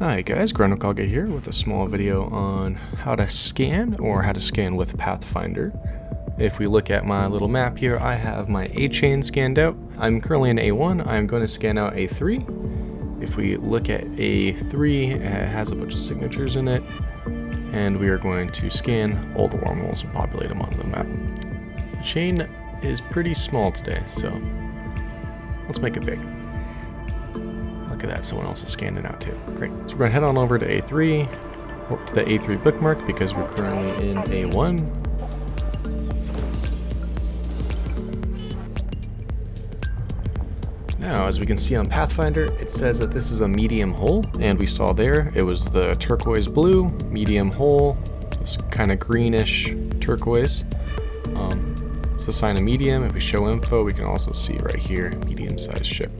Hi guys, Groundhog here with a small video on how to scan or how to scan with Pathfinder. If we look at my little map here, I have my A chain scanned out. I'm currently in A1, I'm going to scan out A3. If we look at A3, it has a bunch of signatures in it, and we are going to scan all the wormholes and populate them onto the map. The chain is pretty small today, so let's make it big. Look at that, someone else is scanning out too. Great. So we're going to head on over to A3, or to the A3 bookmark because we're currently in A1. Now, as we can see on Pathfinder, it says that this is a medium hole, and we saw there, it was the turquoise blue, medium hole, this kind of greenish turquoise. It's a sign of medium. If we show info, we can also see right here, medium-sized ship.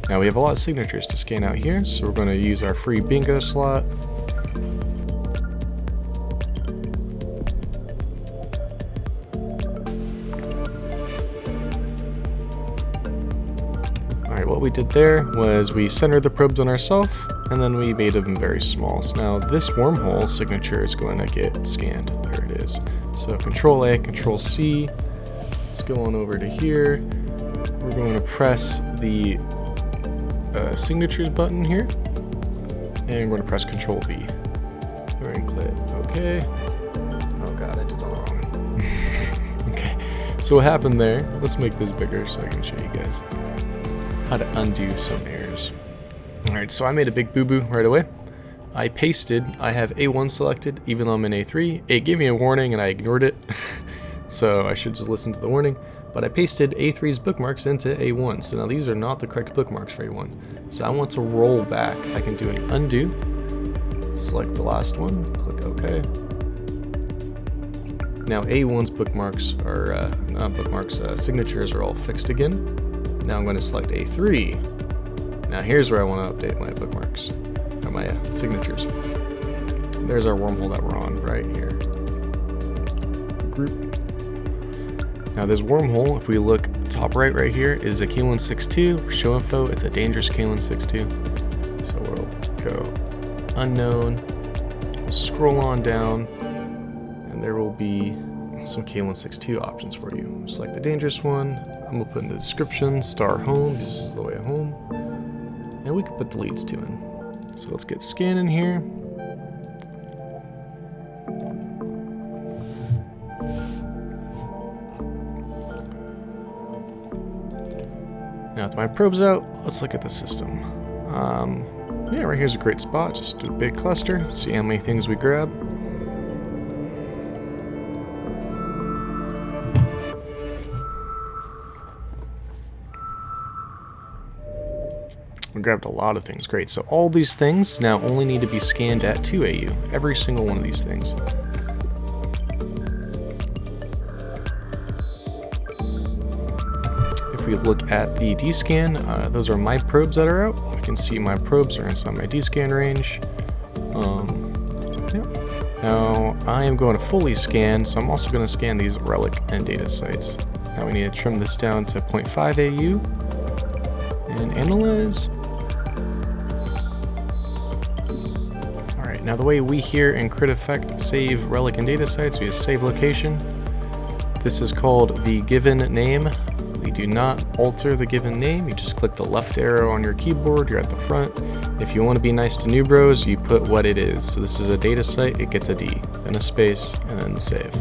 Now we have a lot of signatures to scan out here, so we're going to use our free bingo slot. Alright, what we did there was we centered the probes on ourselves, and then we made them very small. So now this wormhole signature is going to get scanned. There it is. So Control A, Control C. Let's go on over to here. We're going to press the signatures button here, and we're going to press Control V. Right click. Okay. Oh god, I did it wrong. Okay. So what happened there? Let's make this bigger so I can show you guys how to undo some errors. Alright, so I made a big boo-boo right away. I have A1 selected, even though I'm in A3. It gave me a warning and I ignored it. So I should just listen to the warning. But I pasted A3's bookmarks into A1. So now these are not the correct bookmarks for A1. So I want to roll back. I can do an undo. Select the last one. Click OK. Now A1's bookmarks are, signatures are all fixed again. Now I'm going to select A3. Now here's where I want to update my bookmarks, or my signatures. There's our wormhole that we're on right here. Group. Now this wormhole, if we look top right here, is a K162. For show info, it's a dangerous K162. So we'll go unknown. We'll scroll on down, and there will be some K162 options for you. Select the dangerous one. I'm gonna put in the description, star home, this is the way home. And we can put the leads to in. So let's get scanning here. Now with my probes out, let's look at the system. Yeah, right here's a great spot, just a big cluster, see how many things we grab. We grabbed a lot of things, great. So all these things now only need to be scanned at 2 AU, every single one of these things. If we look at the D-scan, those are my probes that are out. I can see my probes are inside my D-scan range. Yeah. Now I am going to fully scan, so I'm also going to scan these relic and data sites. Now we need to trim this down to 0.5 AU and analyze. Alright, now the way we here in Crit Effect save relic and data sites, we have save location. This is called the given name. We do not alter the given name, you just click the left arrow on your keyboard, you're at the front. If you want to be nice to new bros, you put what it is. So this is a data site, it gets a D, then a space, and then save.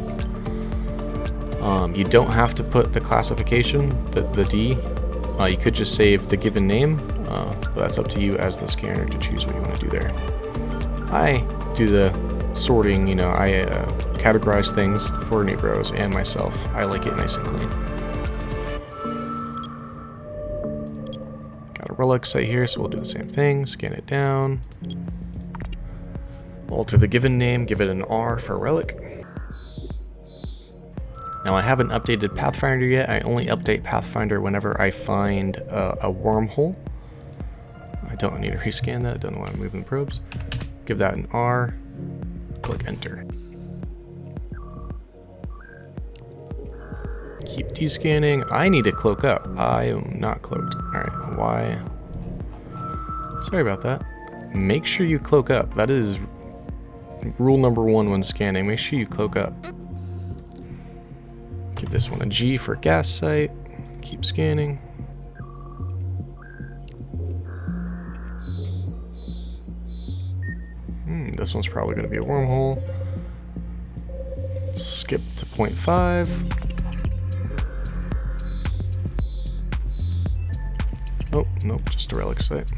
You don't have to put the classification, the D. You could just save the given name, but that's up to you as the scanner to choose what you want to do there. I do the sorting, I categorize things for new bros and myself. I like it nice and clean. Relic site here, so we'll do the same thing, scan it down, alter the given name, give it an R for relic. Now I haven't updated Pathfinder yet, I only update Pathfinder whenever I find a wormhole. I don't need to rescan that, I don't know why I'm moving the probes. Give that an R, click enter. Keep descanning. I need to cloak up. I am not cloaked. Alright, why? Sorry about that. make sure you cloak up. That is rule number 1 when scanning. Make sure you cloak up. Give this one a G for gas site. Keep scanning. This one's probably going to be a wormhole. Skip to 0.5. Oh, nope, just a relic site.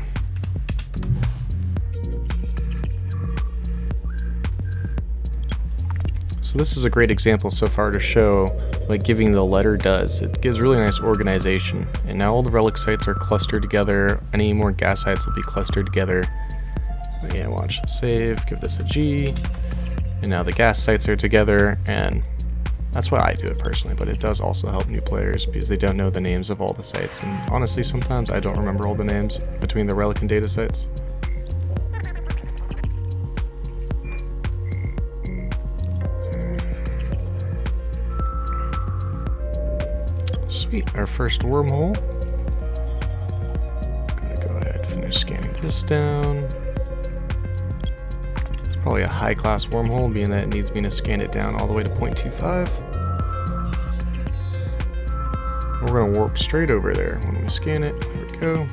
So this is a great example so far to show what giving the letter does. It gives really nice organization. And now all the relic sites are clustered together. Any more gas sites will be clustered together. But yeah, watch. Save, give this a G. And now the gas sites are together, and that's why I do it personally, but it does also help new players because they don't know the names of all the sites. And honestly, sometimes I don't remember all the names between the relic and data sites. Sweet, our first wormhole. Gonna go ahead and finish scanning this down. It's probably a high class wormhole, being that it needs me to scan it down all the way to 0.25. We're gonna warp straight over there when we scan it. There we go.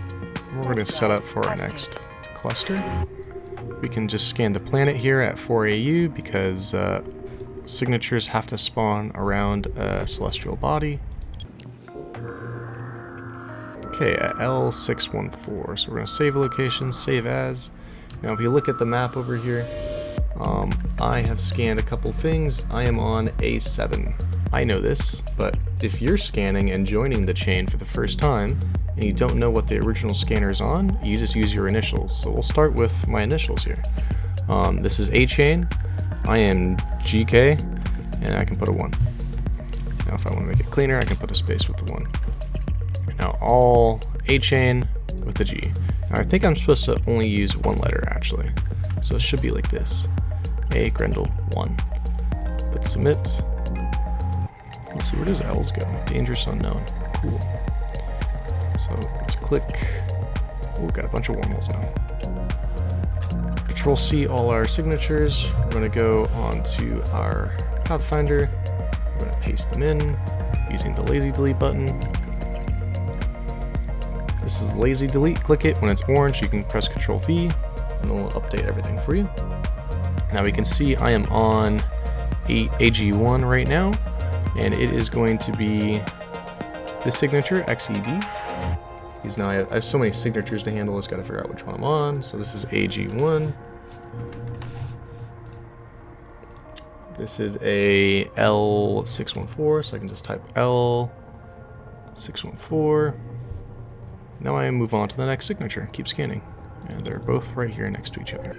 We're gonna set up for our next cluster. We can just scan the planet here at 4 AU because signatures have to spawn around a celestial body. Okay, at L614, so we're going to save location, save as. Now if you look at the map over here, I have scanned a couple things. I am on A7. I know this, but if you're scanning and joining the chain for the first time, and you don't know what the original scanner is on, you just use your initials. So we'll start with my initials here. This is A chain, I am GK, and I can put a 1. Now if I want to make it cleaner, I can put a space with the 1. Now all A chain with the G. Now I think I'm supposed to only use one letter actually. So it should be like this. A Grendel 1. But submit. Let's see, where does L's go? Dangerous unknown. Cool. So let's click. Oh, got a bunch of wormholes now. Control C all our signatures. We're gonna go onto our Pathfinder. We're gonna paste them in using the lazy delete button. This is lazy delete. Click it when it's orange. You can press Control V, and then we'll update everything for you. Now we can see I am on AG1 right now, and it is going to be this signature XED. Because now I have so many signatures to handle. I just got to figure out which one I'm on. So this is AG1. This is a L614, so I can just type L614. Now I move on to the next signature. Keep scanning. And they're both right here next to each other.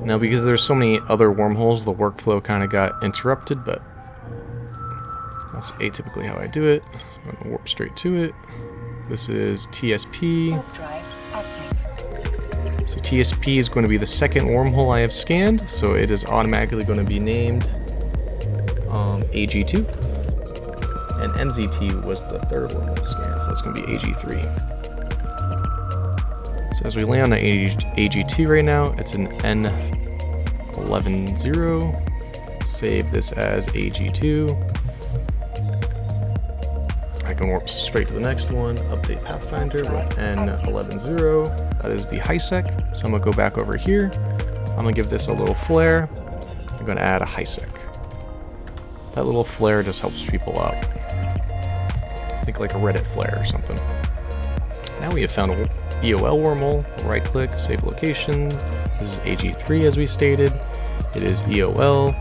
Now because there's so many other wormholes, the workflow kind of got interrupted, but that's atypically how I do it. I'm going to warp straight to it. This is TSP. So TSP is going to be the second wormhole I have scanned, so it is automatically going to be named AG2. And MZT was the third wormhole scan, so it's going to be AG3. So as we land on AG2 right now, it's an N110. Save this as AG2. I can warp straight to the next one, update Pathfinder with N110. That is the high sec. So I'm going to go back over here. I'm going to give this a little flare. I'm going to add a high sec. That little flare just helps people out. Think like a Reddit flare or something. Now we have found a EOL wormhole. We'll right click, save location. This is AG3 as we stated. It is EOL.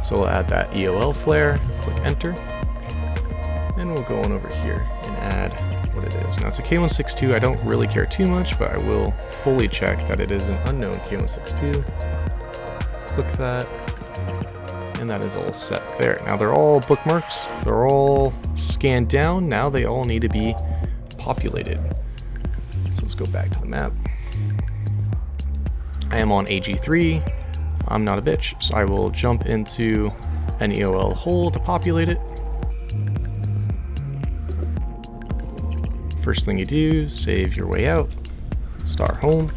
So we'll add that EOL flare, click enter. And we'll go on over here and add what it is. Now it's a K162. I don't really care too much, but I will fully check that it is an unknown K162. Click that. And that is all set there. Now they're all bookmarks. They're all scanned down. Now they all need to be populated. So let's go back to the map. I am on AG3. I'm not a bitch, so I will jump into an EOL hole to populate it. First thing you do, save your way out. star home,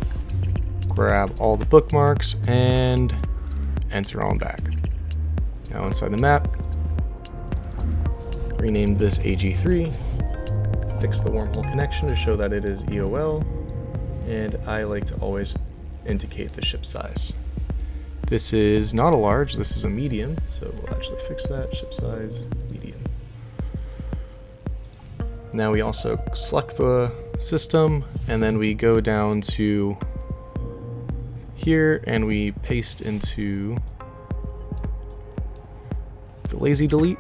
grab all the bookmarks, and enter on back. Now inside the map, rename this AG3, fix the wormhole connection to show that it is EOL, and I like to always indicate the ship size. This is not a large, this is a medium, so we'll actually fix that, ship size, medium. Now we also select the system, and then we go down to here and we paste into the lazy delete.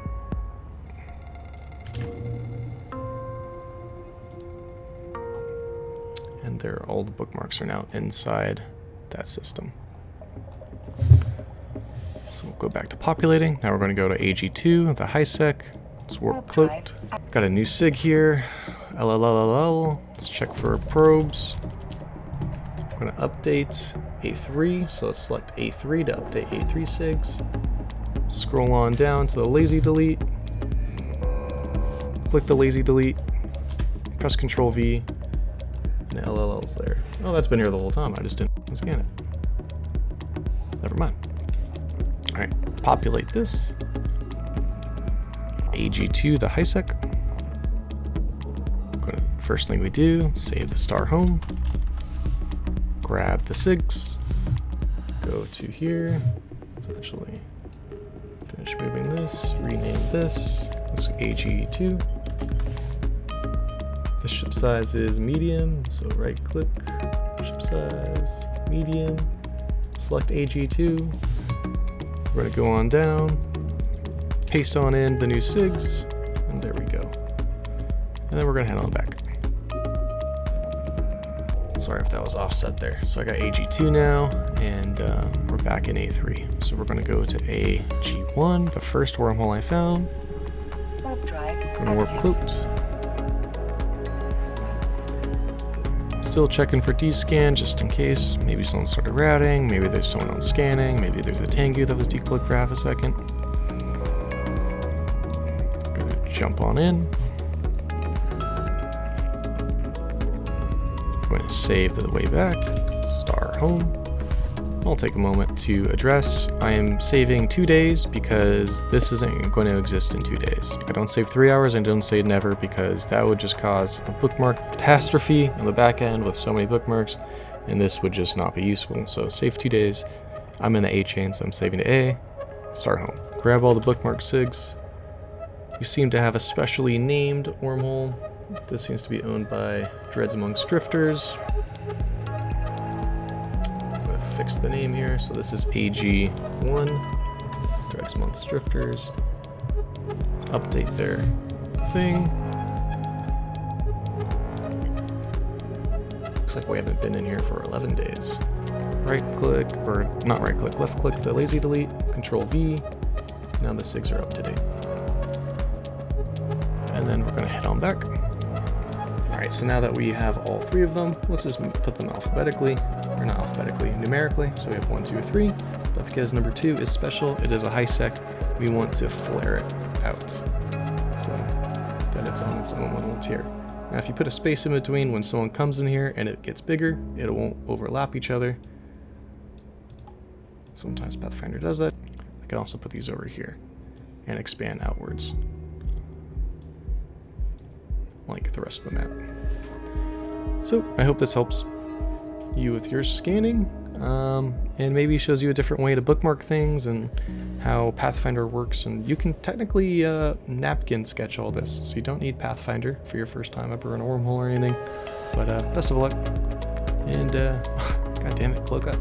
And there, all the bookmarks are now inside that system. So we'll go back to populating. Now we're going to go to AG2, the high sec. It's warp cloaked. Got a new sig here. LLLL. Let's check for probes. I'm going to update A3, so let's select A3 to update A3 sigs. Scroll on down to the lazy delete. Click the lazy delete. Press Ctrl V. And LLL's there. Oh, that's been here the whole time. I just didn't scan it. Never mind. Alright, populate this. AG2, the high sec. First thing we do, save the star home. Grab the SIGs. Go to here. Let's actually finish moving this. Rename this. Let's go AG2. The ship size is medium, so right click, ship size, medium. Select AG2. We're going to go on down, paste on in the new SIGs, and there we go. And then we're going to head on back. Sorry if that was offset there. So I got AG2 now, and we're back in A3. So we're going to go to AG1, the first wormhole I found. Warp drive. Going to warp cloaked. Still checking for descan just in case. Maybe someone started routing, maybe there's someone on scanning, maybe there's a Tengu that was decloaked for half a second. Gonna jump on in. I'm going to save the way back, star home. I'll take a moment to address. I am saving 2 days because this isn't going to exist in 2 days. I don't save 3 hours, I don't save never, because that would just cause a bookmark catastrophe on the back end with so many bookmarks, and this would just not be useful. So save 2 days. I'm in the A chain, so I'm saving to A, start home. Grab all the bookmark SIGs. We seem to have a specially named wormhole. This seems to be owned by Dreads Amongst Drifters. Fix the name here. So this is AG1, Dreads Amongst Drifters. Let's update their thing. Looks like we haven't been in here for 11 days. Right click, or not right click, left click the lazy delete, Control V. Now the SIGs are up to date. And then we're going to head on back. Alright, so now that we have all 3 of them, let's just put them alphabetically. Or not alphabetically, numerically. So we have 1, 2, 3. But because number 2 is special, it is a high sec, we want to flare it out. So that it's on its own little tier. Now if you put a space in between when someone comes in here and it gets bigger, it won't overlap each other. Sometimes Pathfinder does that. I can also put these over here and expand outwards, like the rest of the map. So I hope this helps you with your scanning, and maybe shows you a different way to bookmark things and how Pathfinder works. And you can technically napkin sketch all this, so you don't need Pathfinder for your first time ever in a wormhole or anything. But best of luck, and god damn it, cloak up.